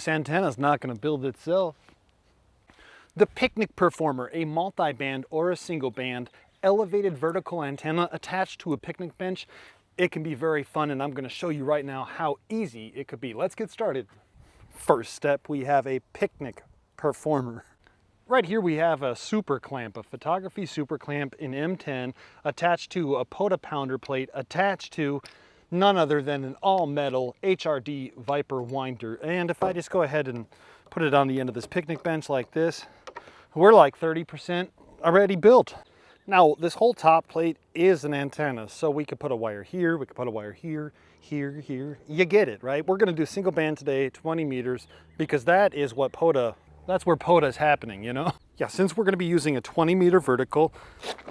This antenna's not going to build itself. The Picnic Performer, a multi-band or a single band elevated vertical antenna attached to a picnic bench. It can be very fun, and I'm going to show you right now how easy it could be. Let's get started. First step, we have a Picnic Performer. Right here we have a super clamp, a photography super clamp in M10 attached to a POTA pounder plate attached to none other than an all-metal HRD Viper winder. And if I just go ahead and put it on the end of this picnic bench like this, we're like 30% already built. Now, this whole top plate is an antenna, so we could put a wire here, we could put a wire here, here, here. You get it, right? We're gonna do single band today, 20 meters, because that is what POTA, that's where POTA is happening, you know? Yeah, since we're gonna be using a 20 meter vertical,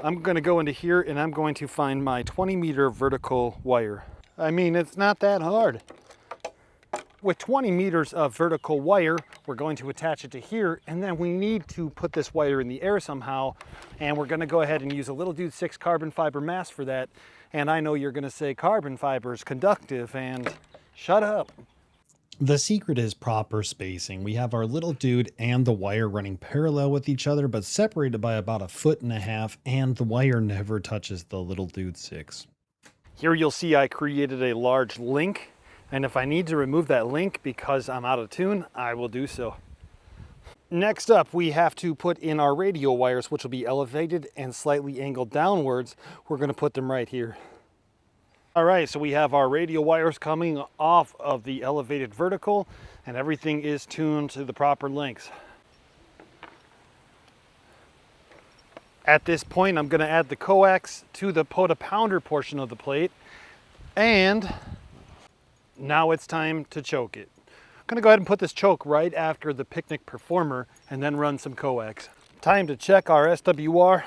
I'm gonna go into here and I'm going to find my 20 meter vertical wire. I mean, it's not that hard. With 20 meters of vertical wire, we're going to attach it to here, and then we need to put this wire in the air somehow, and we're gonna go ahead and use a little dude 6 carbon fiber mask for that. And I know you're gonna say carbon fiber is conductive, and shut up. The secret is proper spacing. We have our little dude and the wire running parallel with each other, but separated by about 1.5 feet, and the wire never touches the little dude 6. Here you'll see I created a large link, and if I need to remove that link because I'm out of tune, I will do so. Next up, we have to put in our radio wires, which will be elevated and slightly angled downwards. We're gonna put them right here. All right, so we have our radio wires coming off of the elevated vertical, and everything is tuned to the proper lengths. At this point, I'm gonna add the coax to the POTA pounder portion of the plate, and now it's time to choke it. I'm gonna go ahead and put this choke right after the Picnic Performer and then run some coax. Time to check our SWR,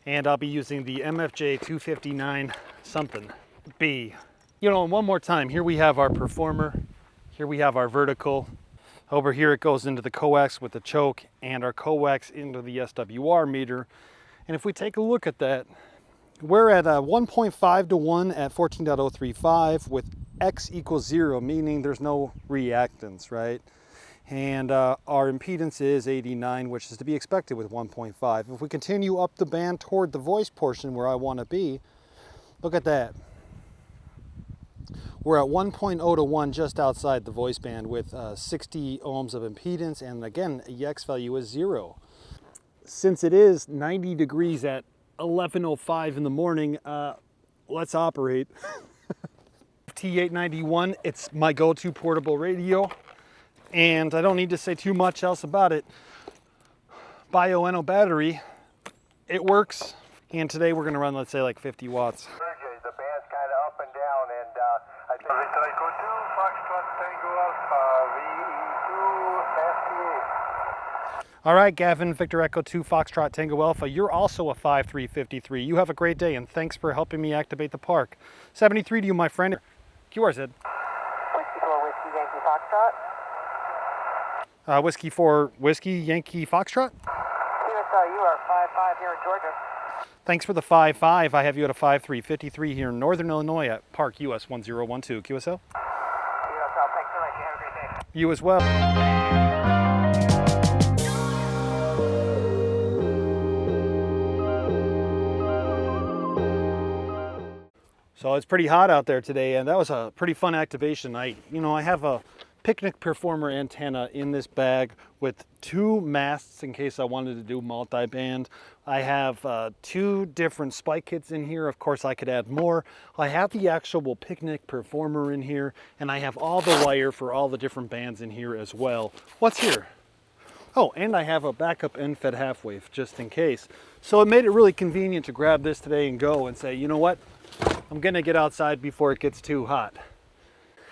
and I'll be using the MFJ 259 something B. You know, one more time, here we have our Performer, here we have our vertical. Over here it goes into the coax with the choke and our coax into the SWR meter. And if we take a look at that, we're at a 1.5 to 1 at 14.035 with X equals 0, meaning there's no reactance, right? And our impedance is 89, which is to be expected with 1.5. If we continue up the band toward the voice portion where I want to be, look at that. We're at 1.0 to 1 just outside the voice band with 60 ohms of impedance, and again, the X value is 0. Since it is 90 degrees at 11:05 in the morning, let's operate. T891, it's my go-to portable radio, and I don't need to say too much else about it. Bio-NO battery, it works, and today we're gonna run, let's say, like 50 watts. The band's kind of up and down, and I think Victor Echo 2, Foxtrot Tango Alpha, VE2 FTA. All right, Gavin, Victor Echo 2, Foxtrot Tango Alpha, you're also a 5353. You have a great day, and thanks for helping me activate the park. 73 to you, my friend. QRZ. Whiskey 4 Whiskey Yankee Foxtrot. Whiskey 4 Whiskey Yankee Foxtrot. QSL, you are 5-5 here in Georgia. Thanks for the 5-5. I have you at a 5353 here in Northern Illinois at Park US 1012. QSL. QSL, thanks so much. You have a great day. You as well. So it's pretty hot out there today, and that was a pretty fun activation. I have a Picnic Performer antenna in this bag with 2 masts in case I wanted to do multi-band. I have 2 different spike kits in here. Of course, I could add more. I have the actual Picnic Performer in here, and I have all the wire for all the different bands in here as well. What's here? Oh, and I have a backup end-fed half-wave just in case. So it made it really convenient to grab this today and go and say, you know what? I'm gonna get outside before it gets too hot.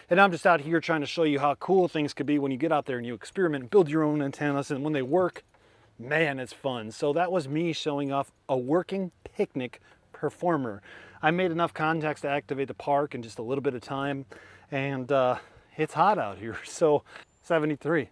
And I'm just out here trying to show you how cool things could be when you get out there and you experiment and build your own antennas, and when they work, man, it's fun. So that was me showing off a working Picnic Performer. I made enough contacts to activate the park in just a little bit of time, and it's hot out here, so 73.